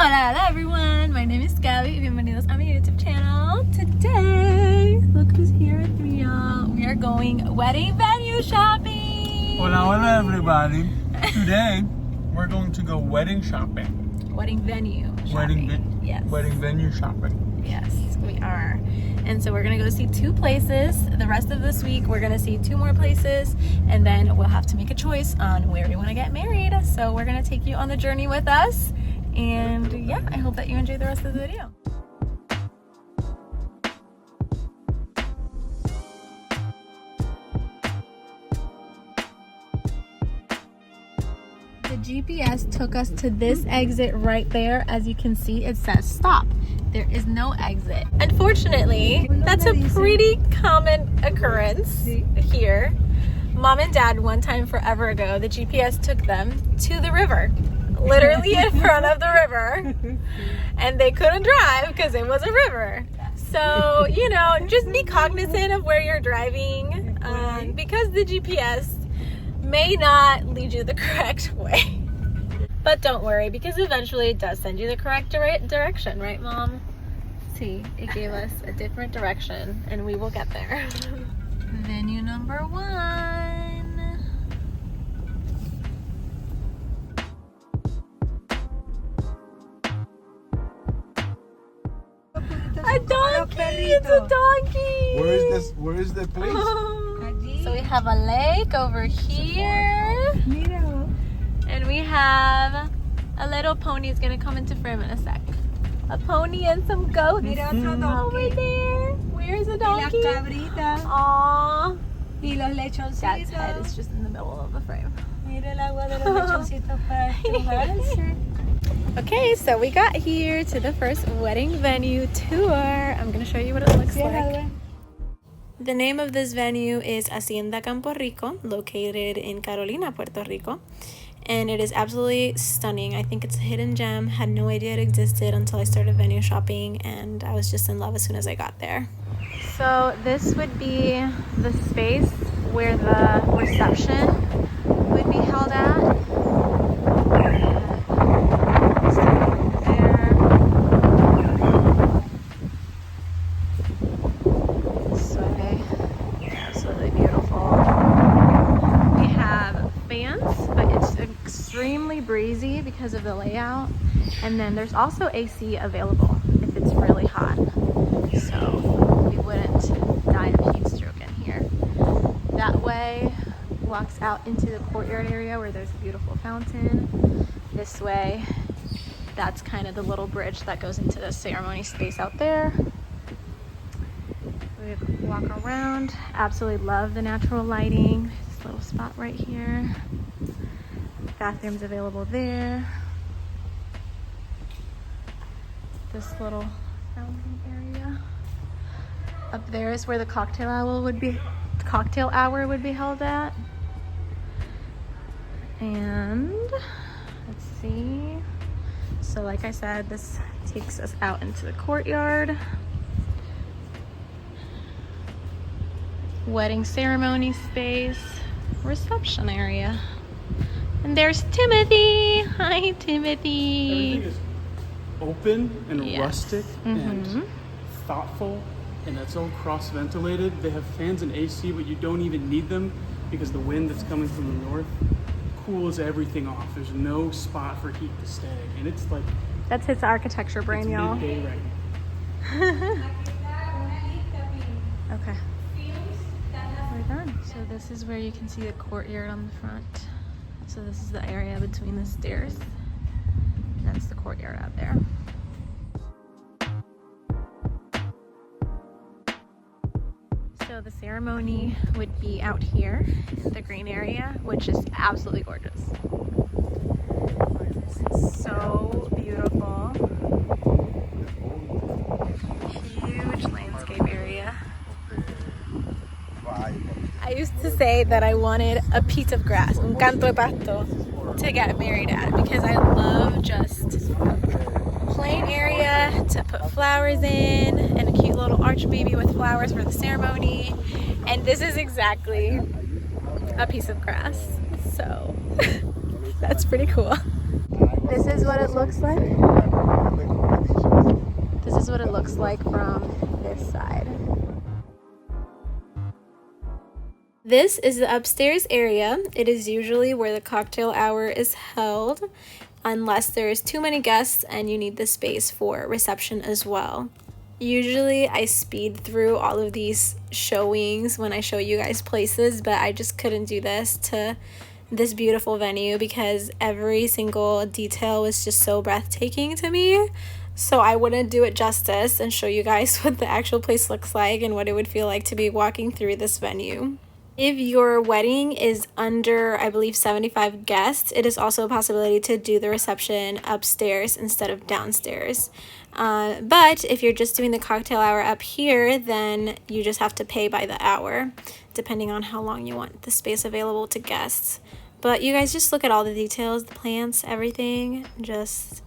Hola, hola everyone, my name is Gabby. Bienvenidos a mi YouTube channel. Today, look who's here with me, y'all. We are going wedding venue shopping. Hola, hola everybody. Today, we're going to go wedding shopping. Wedding venue shopping. Yes. Wedding venue shopping. Yes, we are. And so we're gonna go see 2 places. The rest of this week, we're gonna see 2 more places, and then we'll have to make a choice on where we wanna get married. So we're gonna take you on the journey with us. And yeah, I hope that you enjoy the rest of the video. The GPS took us to this exit right there. As you can see, it says stop. There is no exit. Unfortunately, that's a pretty common occurrence here. Mom and Dad, one time forever ago, the GPS took them to the river. Literally in front of the river, and they couldn't drive because it was a river. So, you know, just be cognizant of where you're driving, because the GPS may not lead you the correct way. But don't worry, because eventually it does send you the correct direction, right, Mom? See, it gave us a different direction, and we will get there. Venue number 1. A donkey! It's a donkey! Where is the place? So we have a lake over here. And we have a little pony is gonna come into frame in a sec. A pony and some goats over there. Where's the donkey? Aww. Dad's head is just in the middle of the frame. Okay, so we got here to the first wedding venue tour. I'm gonna show you what it looks like. The name of this venue is Hacienda Campo located in Carolina, Puerto Rico. And it is absolutely stunning. I think it's a hidden gem. Had no idea it existed until I started venue shopping, and I was just in love as soon as I got there. So this would be the space where the reception would be held at. Breezy because of the layout, and then there's also AC available if it's really hot, so we wouldn't die of heat stroke in here. That way walks out into the courtyard area where there's a beautiful fountain. This way, that's kind of the little bridge that goes into the ceremony space out there. We walk around. Absolutely love the natural lighting. This little spot right here. Bathrooms available there. This little fountain area. Up there is where the cocktail hour would be held at. And let's see. So like I said, this takes us out into the courtyard. Wedding ceremony space, reception area. And there's Timothy. Hi, Timothy. Everything is open and rustic and thoughtful, and that's all cross-ventilated. They have fans and AC, but you don't even need them because the wind that's coming from the north cools everything off. There's no spot for heat to stay, and it's like... That's his architecture brain, y'all. It's midday right now. Okay. We're done. So this is where you can see the courtyard on the front. So this is the area between the stairs. That's the courtyard out there. So the ceremony would be out here, the green area, which is absolutely gorgeous. So beautiful. Huge landscape area. I used to say that I wanted a piece of grass, un canto de pasto, to get married at, because I love just plain area to put flowers in and a cute little arch maybe with flowers for the ceremony. And this is exactly a piece of grass, so that's pretty cool. This is what it looks like. is what it looks like from this side. This is the upstairs area. It is usually where the cocktail hour is held, unless there's too many guests and you need the space for reception as well. Usually I speed through all of these showings when I show you guys places, but I just couldn't do this to this beautiful venue because every single detail was just so breathtaking to me. So I wouldn't do it justice and show you guys what the actual place looks like and what it would feel like to be walking through this venue. If your wedding is under, I believe, 75 guests, it is also a possibility to do the reception upstairs instead of downstairs. But if you're just doing the cocktail hour up here, then you just have to pay by the hour, depending on how long you want the space available to guests. But you guys just look at all the details, the plants, everything, just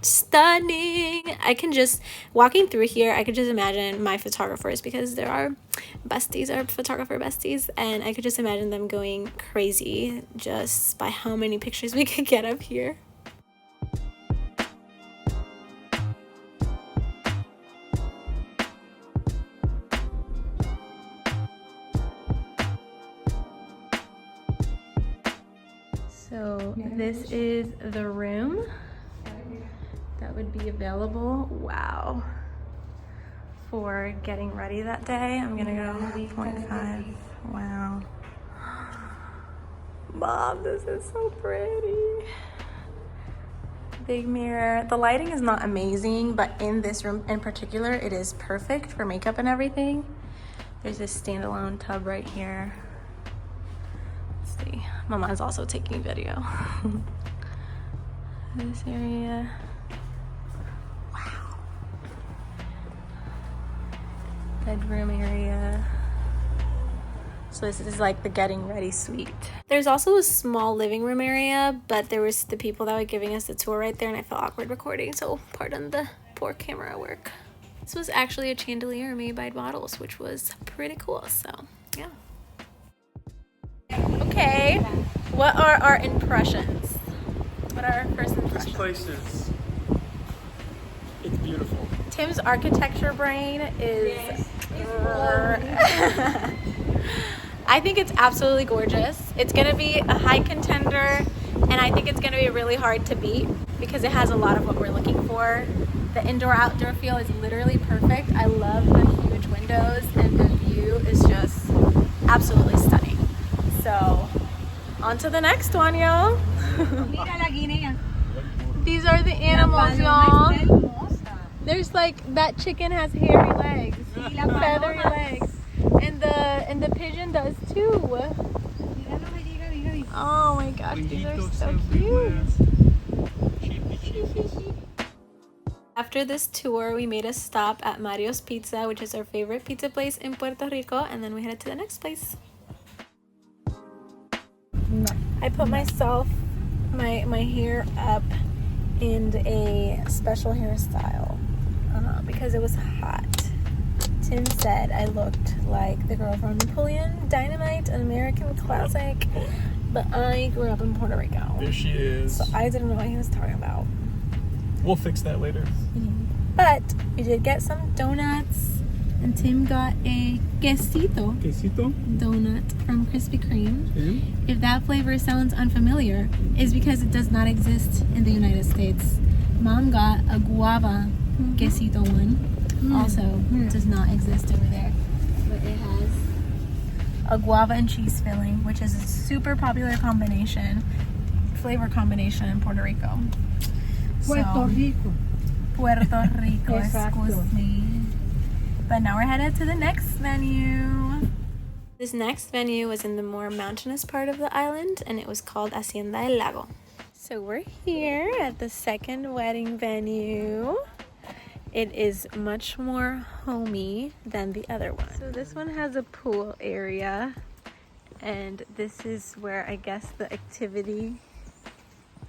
stunning. I can just, walking through here, I could just imagine my photographers, because there are besties, our photographer besties, and I could just imagine them going crazy just by how many pictures we could get up here. So this is the room that would be available. Wow. For getting ready that day, I'm gonna go 0.5. Wow. Mom, this is so pretty. Big mirror. The lighting is not amazing, but in this room in particular, it is perfect for makeup and everything. There's this standalone tub right here. Let's see. Mama's also taking video. This area. Wow. Bedroom area. So this is like the getting ready suite. There's also a small living room area, but there was the people that were giving us the tour right there and I felt awkward recording, so pardon the poor camera work. This was actually a chandelier made by Bottles, which was pretty cool, so yeah. Okay, what are our impressions? What are our first impressions? This place is, it's beautiful. Tim's architecture brain is... I think it's absolutely gorgeous. It's gonna be a high contender, and I think it's gonna be really hard to beat because it has a lot of what we're looking for. The indoor-outdoor feel is literally perfect. I love the huge windows, and the view is just absolutely stunning. So, on to the next one, y'all. These are the animals, y'all. There's like, that chicken has hairy legs, feathery legs. And the pigeon does too. Oh my gosh, these are so cute. After this tour, we made a stop at Mario's Pizza, which is our favorite pizza place in Puerto Rico, and then we headed to the next place. I put myself, my hair up in a special hairstyle because it was hot. Tim said I looked like the girl from Napoleon Dynamite, an American classic, but I grew up in Puerto Rico. There she is. So I didn't know what he was talking about. We'll fix that later. But we did get some donuts, and Tim got a quesito donut from Krispy Kreme. Okay. If that flavor sounds unfamiliar, it's because it does not exist in the United States. Mom got a guava quesito one. Also does not exist over there, but it has a guava and cheese filling, which is a super popular flavor combination in Puerto Rico. Puerto Rico, excuse me. But now we're headed to the next venue. This next venue was in the more mountainous part of the island, and it was called Hacienda El Lago. So we're here at the second wedding venue. It is much more homey than the other one. So this one has a pool area, and this is where I guess the activity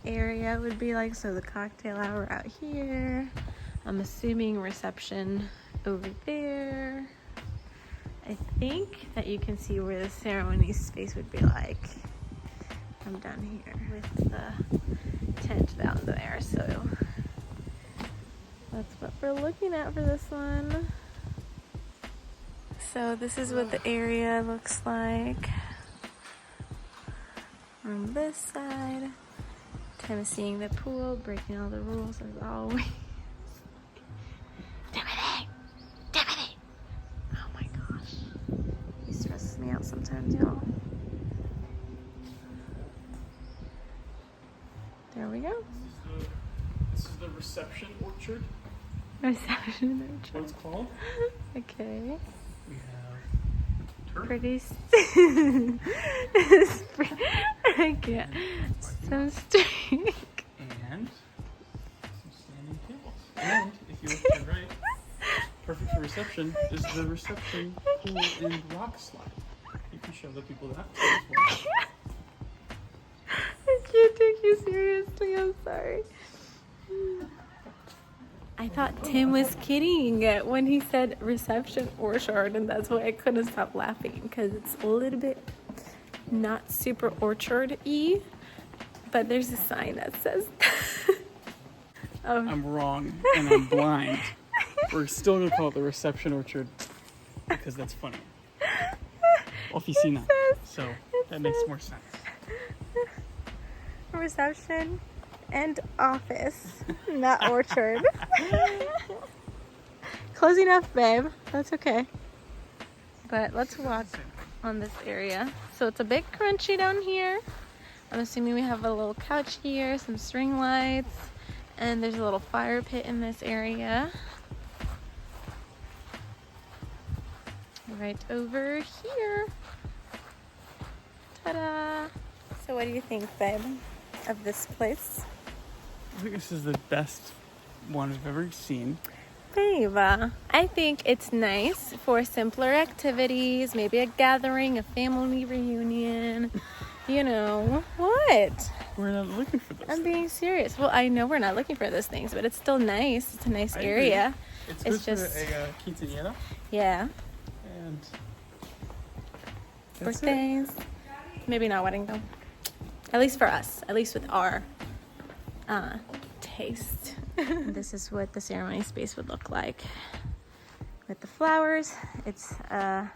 area would be like. So the cocktail hour out here. I'm assuming reception over there. I think that you can see where the ceremony space would be like. I'm down here with the tent down there, so That's what we're looking at for this one. So this is what the area looks like on this side. Tim is seeing the pool, breaking all the rules as always. Timothy! Timothy! Oh my gosh. He stresses me out sometimes, y'all. There we go. This is the reception orchard. Reception That's what it's called. Okay. We have turf. Pretty. I can't. Some steak. And some standing tables. And if you look to the right, perfect for reception is the reception pool and rock slide. You can show the people that. I can't take you seriously. I'm sorry. I thought Tim was kidding when he said reception orchard, and that's why I couldn't stop laughing, because it's a little bit not super orchard-y, but there's a sign that says I'm wrong and I'm blind. We're still gonna call it the reception orchard because that's funny. Oficina. So that makes more sense. reception and office, not orchard. Close enough, babe. That's okay. But let's walk on this area. So it's a bit crunchy down here. I'm assuming we have a little couch here, some string lights, and there's a little fire pit in this area. Right over here. Ta-da! So what do you think, babe, of this place? I think this is the best one I've ever seen. Babe, I think it's nice for simpler activities, maybe a gathering, a family reunion, you know. What? We're not looking for this. I'm being serious. Well, I know we're not looking for those things, but it's still nice. It's a nice area. It's It's good just- for a quinceañera Yeah. and that's it. Birthdays. Maybe not wedding though. At least for us. At least with our taste. This is what the ceremony space would look like. With the flowers. It's a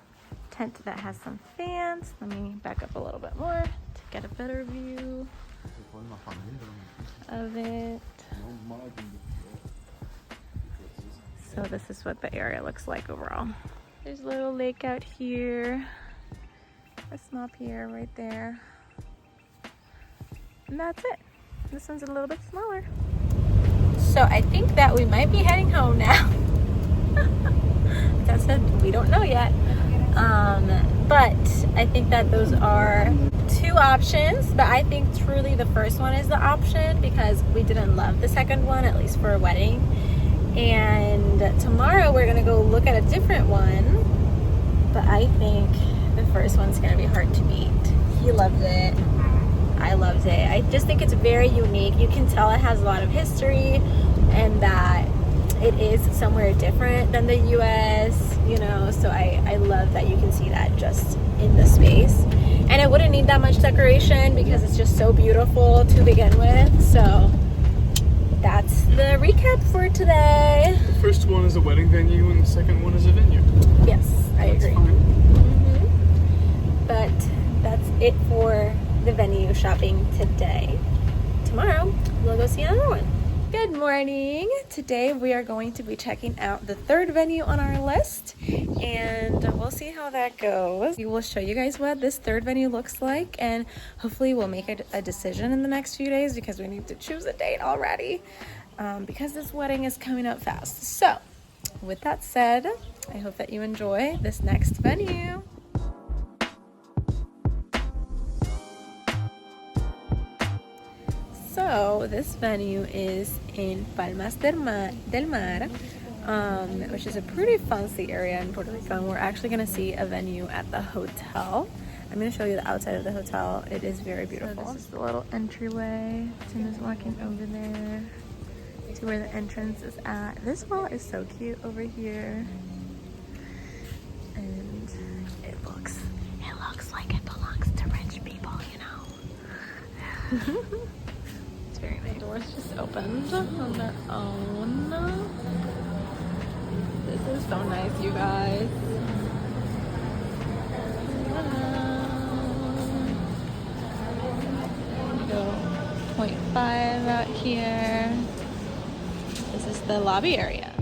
tent that has some fans. Let me back up a little bit more to get a better view of it. So this is what the area looks like overall. There's a little lake out here. A small pier right there. And that's it. This one's a little bit smaller. So I think that we might be heading home now. Like I said, we don't know yet. But I think that those are two options. But I think truly the first one is the option because we didn't love the second one, at least for a wedding. And tomorrow we're gonna go look at a different one. But I think the first one's gonna be hard to beat. He loves it. I loved it. I just think it's very unique. You can tell it has a lot of history and that it is somewhere different than the US, you know, so I love that you can see that just in the space. And it wouldn't need that much decoration because it's just so beautiful to begin with. So that's the recap for today. The first one is a wedding venue and the second one is a venue. Yes, I That's agree. fine. But that's it for the venue shopping today. Tomorrow, we'll go see another one. Good morning. Today we are going to be checking out the third venue on our list and we'll see how that goes. We will show you guys what this third venue looks like and hopefully we'll make a decision in the next few days because we need to choose a date already because this wedding is coming up fast. So with that said, I hope that you enjoy this next venue. So this venue is in Palmas del Mar, which is a pretty fancy area in Puerto Rico, and we're actually going to see a venue at the hotel. I'm going to show you the outside of the hotel. It is very beautiful. So this is the little entryway. Tim is walking over there to where the entrance is at. This wall is so cute over here, and it looks like it belongs to rich people, you know. Very nice. Doors just opened on their own. so nice, you guys. Go 0.5 out here. This is the lobby area.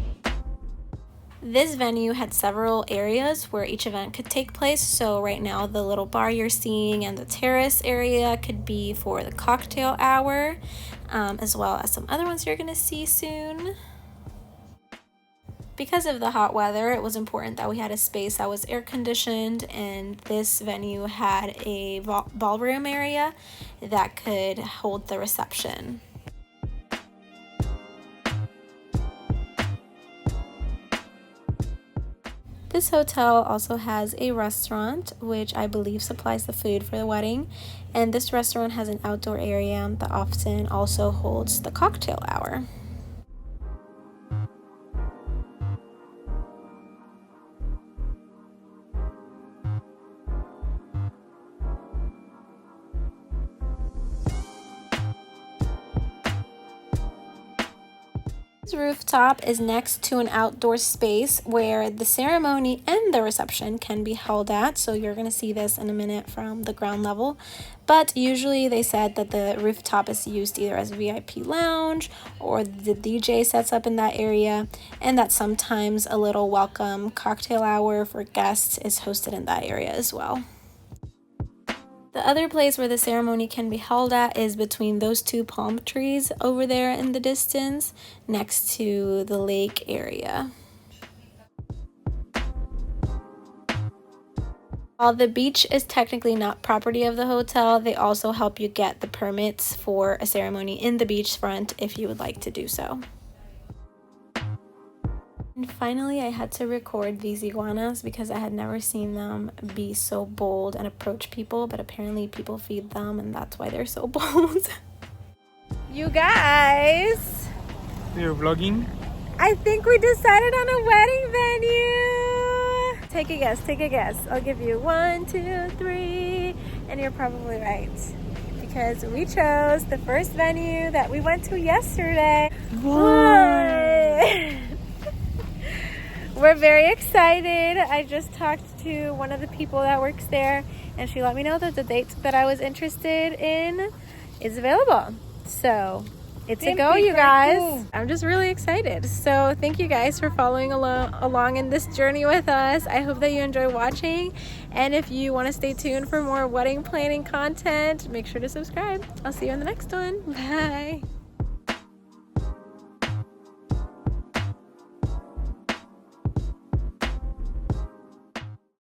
This venue had several areas where each event could take place. So right now the little bar you're seeing and the terrace area could be for the cocktail hour, as well as some other ones you're gonna see soon. Because of the hot weather, it was important that we had a space that was air conditioned, and this venue had a ballroom area that could hold the reception. This hotel also has a restaurant, which I believe supplies the food for the wedding, and this restaurant has an outdoor area that often also holds the cocktail hour. This rooftop is next to an outdoor space where the ceremony and the reception can be held at. So you're going to see this in a minute from the ground level. But usually they said that the rooftop is used either as a VIP lounge or the DJ sets up in that area, and that sometimes a little welcome cocktail hour for guests is hosted in that area as well. The other place where the ceremony can be held at is between those two palm trees over there in the distance next to the lake area. While the beach is technically not property of the hotel, they also help you get the permits for a ceremony in the beachfront if you would like to do so. And finally, I had to record these iguanas because I had never seen them be so bold and approach people, but apparently people feed them and that's why they're so bold. You guys! You're vlogging? I think we decided on a wedding venue! Take a guess, take a guess. I'll give you 1, 2, 3, and you're probably right. Because we chose the first venue that we went to yesterday. What? We're very excited. I just talked to one of the people that works there, and she let me know that the date that I was interested in is available. So it's a go, you guys. I'm just really excited. So thank you guys for following along in this journey with us. I hope that you enjoy watching. And if you want to stay tuned for more wedding planning content, make sure to subscribe. I'll see you in the next one. Bye.